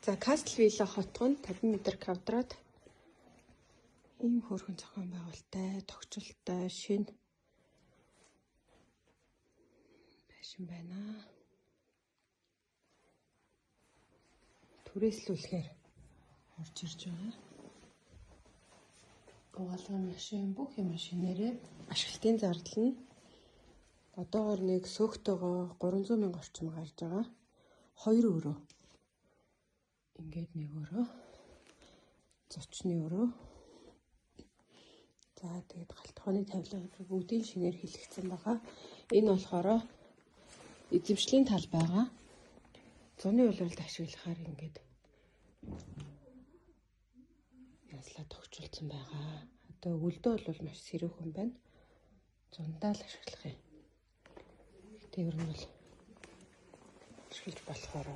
За Castle Villa хотгон 50 м квадрат ийм хөөрхөн зохион байгуулалттай, тогтчлолтой, шинэ байшин байна. Түрээслүүлэхээр орж ирж байгаа. Угаалгын машин, бүх юм машинээрээ ашиглалтын зардал нь одоогоор нэг сөөхтэйгөө 300 мянга орчим гарч байгаа. 2 өрөө. Ингээд нэг өрөө. Зочны өрөө. За тэгээд галтгооны тавилга бүгдийн шинээр хэлэгдсэн байгаа. Энэ болохоор эзэмшлийн тал байгаа. Зуны улиралд ашиглахаар ингээд яслаа тогтчулсан байгаа. Одоо өлдөө бол маш сэрүүхэн байна. Зундаа л ашиглах юм. Тэгвэр нь бол ашиглаж болохоор